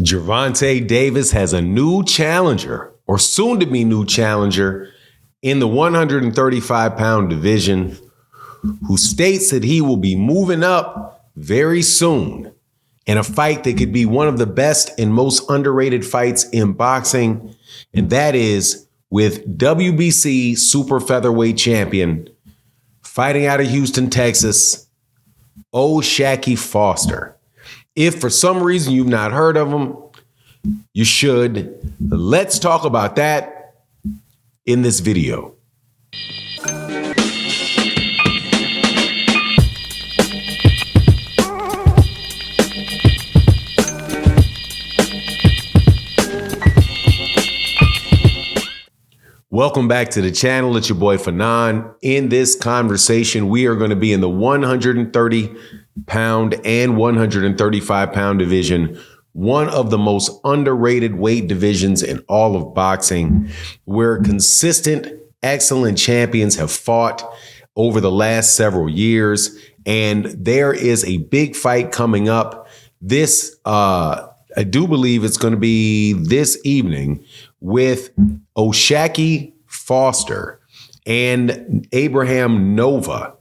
Gervonta Davis has a new challenger, or soon to be new challenger, in the 135-pound division, who states that he will be moving up very soon in a fight that could be one of the best and most underrated fights in boxing, and that is with WBC super featherweight champion, fighting out of Houston, Texas, Oshaquie Foster. If for some reason you've not heard of him, you should. Let's talk about that in this video. Welcome back to the channel. It's your boy Fanon. In this conversation, we are going to be in the 130-pound and 135-pound division, one of the most underrated weight divisions in all of boxing, where consistent, excellent champions have fought over the last several years. And there is a big fight coming up. I do believe it's going to be this evening with Oshaquie Foster and Abraham Nova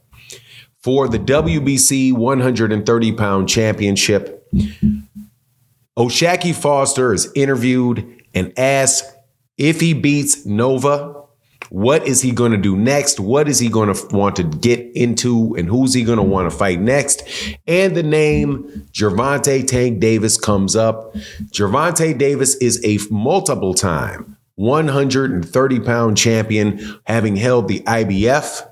for the WBC 130-pound championship. Oshaquie Foster is interviewed and asked if he beats Nova, what is he going to do next? What is he going to want to get into, and who's he going to want to fight next? And the name Gervonta Tank Davis comes up. Gervonta Davis is a multiple-time 130-pound champion, having held the IBF,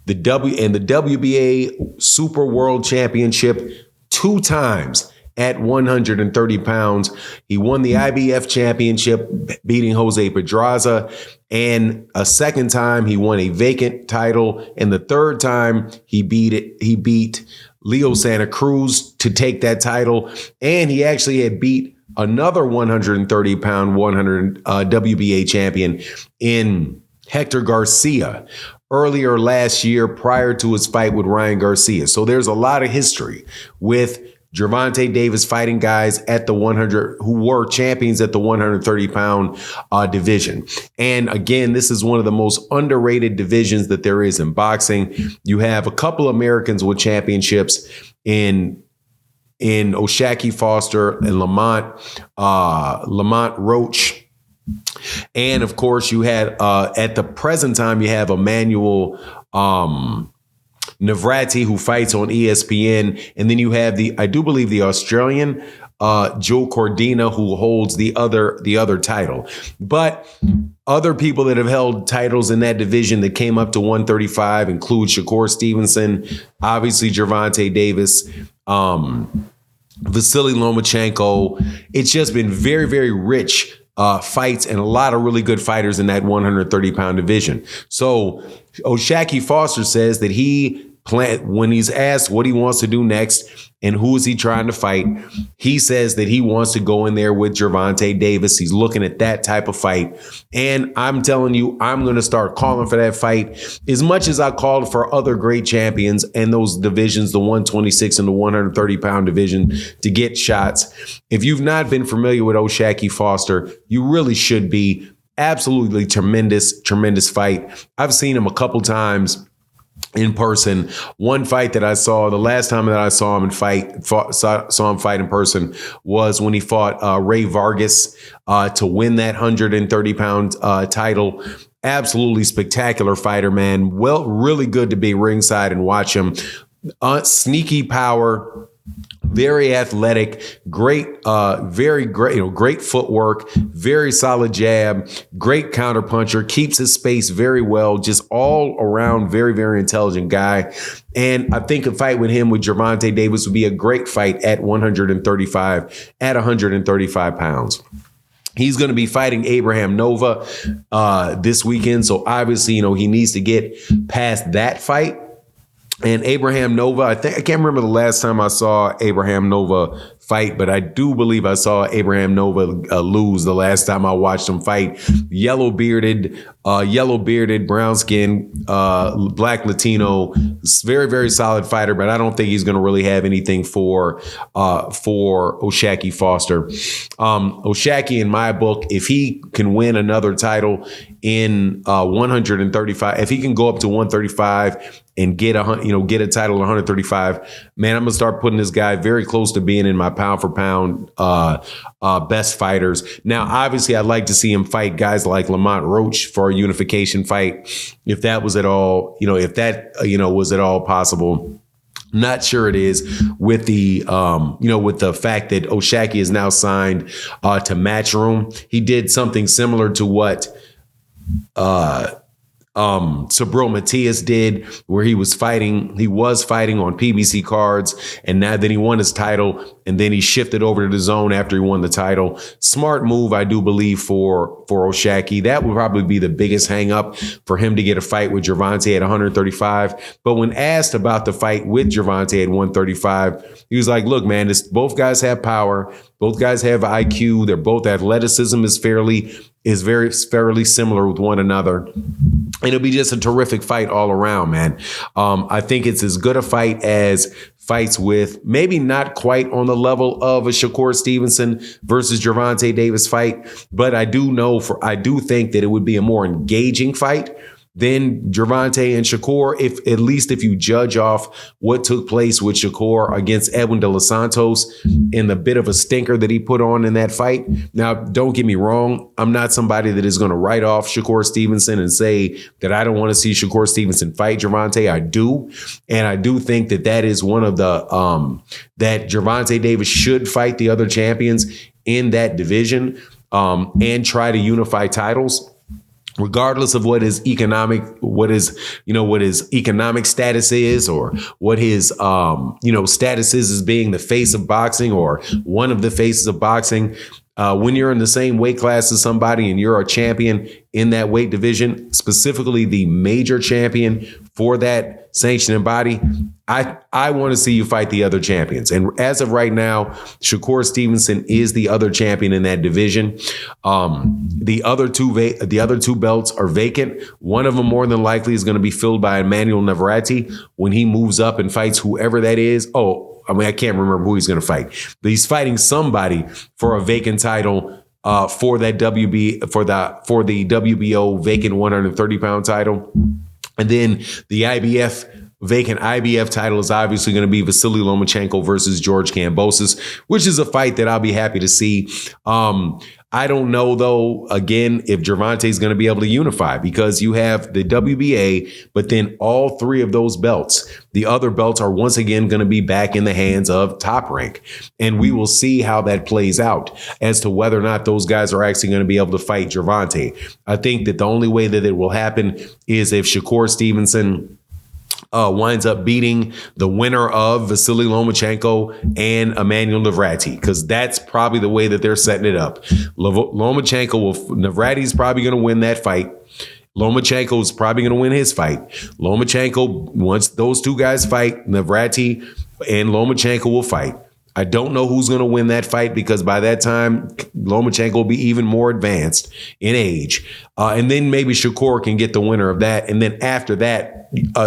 the WBA Super World Championship 2 times at 130 pounds. He won the IBF championship, beating Jose Pedraza. And a second time, he won a vacant title. And the third time, he beat Leo Santa Cruz to take that title. And he actually had beat another 130-pound WBA champion in Hector Garcia earlier last year, prior to his fight with Ryan Garcia. So there's a lot of history with Gervonta Davis fighting guys at the 100 who were champions at the 130-pound division. And again, this is one of the most underrated divisions that there is in boxing. You have a couple Americans with championships in Oshaquie Foster and Lamont Roach. And of course, you had at the present time, you have Emmanuel Navrati, who fights on ESPN. And then you have I do believe the Australian Joe Cordina, who holds the other title. But other people that have held titles in that division that came up to 135 include Shakur Stevenson, obviously Gervonta Davis, Vasily Lomachenko. It's just been very, very rich fights and a lot of really good fighters in that 130-pound division. So Oshaquie Foster says that when he's asked what he wants to do next and who is he trying to fight, he says that he wants to go in there with Gervonta Davis. He's looking at that type of fight. And I'm telling you, I'm going to start calling for that fight as much as I called for other great champions and those divisions, the 126 and the 130-pound division, to get shots. If you've not been familiar with Oshaquie Foster, you really should be. Absolutely tremendous, tremendous fight. I've seen him a couple times in person. One fight that I saw, the last time that I saw him fight in person was when he fought Ray Vargas to win that 130-pound title. Absolutely spectacular fighter, man. Well, really good to be ringside and watch him. Sneaky power. Very athletic, great, very great, great footwork, very solid jab, great counterpuncher, keeps his space very well, just all around very, very intelligent guy. And I think a fight with him with Gervonta Davis would be a great fight at 135 pounds. He's going to be fighting Abraham Nova this weekend. So obviously, he needs to get past that fight. And Abraham Nova, I can't remember the last time I saw Abraham Nova fight, but I do believe I saw Abraham Nova lose the last time I watched him fight. Yellow bearded, brown skin, black Latino, very, very solid fighter, but I don't think he's going to really have anything for Oshaquie Foster. Oshaquie, in my book, if he can win another title in 135, if he can go up to 135 and get a title at 135, man, I'm gonna start putting this guy very close to being in my pound for pound best fighters. Now, obviously, I'd like to see him fight guys like Lamont Roach for a unification fight, if that was at all, was at all possible. Not sure it is with the fact that Oshaquie is now signed to Matchroom. He did something similar to what Subriel Matias did, where he was fighting on PBC cards, and now then he won his title, and then he shifted over to the zone after he won the title. Smart move, I do believe, for Oshaquie. That would probably be the biggest hang up for him to get a fight with Gervonta at 135. But when asked about the fight with Gervonta at 135, he was like, look, man, both guys have power. Both guys have IQ. They're both athleticism is very fairly similar with one another. And it'll be just a terrific fight all around, man. I think it's as good a fight as fights with maybe not quite on the level of a Shakur Stevenson versus Gervonta Davis fight, but I do think that it would be a more engaging fight than Gervonta and Shakur, if you judge off what took place with Shakur against Edwin De Los Santos and the bit of a stinker that he put on in that fight. Now, don't get me wrong. I'm not somebody that is going to write off Shakur Stevenson and say that I don't want to see Shakur Stevenson fight Gervonta. I do. And I do think that is one of the, that Gervonta Davis should fight the other champions in that division and try to unify titles, regardless of what his economic status is, or what his status is as being the face of boxing or one of the faces of boxing. When you're in the same weight class as somebody and you're a champion in that weight division, specifically the major champion for that sanctioning body, I want to see you fight the other champions. And as of right now, Shakur Stevenson is the other champion in that division. The other two belts are vacant. One of them more than likely is going to be filled by Emmanuel Navarrete when he moves up and fights whoever that is. I can't remember who he's going to fight, but he's fighting somebody for a vacant title for the WBO vacant 130-pound title. And then the vacant IBF title is obviously going to be Vasily Lomachenko versus George Kambosos, which is a fight that I'll be happy to see. I don't know, though, again, if Gervonta is going to be able to unify, because you have the WBA, but then all three of those belts, the other belts, are once again going to be back in the hands of Top Rank. And we will see how that plays out as to whether or not those guys are actually going to be able to fight Gervonta. I think that the only way that it will happen is if Shakur Stevenson winds up beating the winner of Vasily Lomachenko and Emmanuel Navarrete, because that's probably the way that they're setting it up. Navarrete's probably going to win that fight. Lomachenko is probably going to win his fight. Lomachenko, once those two guys fight, Navarrete and Lomachenko will fight. I don't know who's going to win that fight, because by that time, Lomachenko will be even more advanced in age. And then maybe Shakur can get the winner of that. And then after that,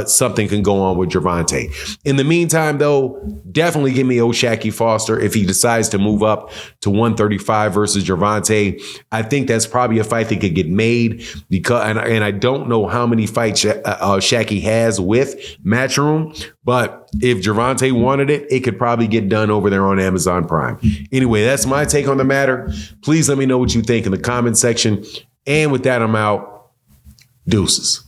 something can go on with Gervonta. In the meantime, though, definitely give me Oshaquie Foster if he decides to move up to 135 versus Gervonta. I think that's probably a fight that could get made, because, and I don't know how many fights Oshaquie has with Matchroom, but if Gervonta wanted it, it could probably get done over there on Amazon Prime. Anyway, that's my take on the matter. Please let me know what you think in the comment section. And with that, I'm out. Deuces.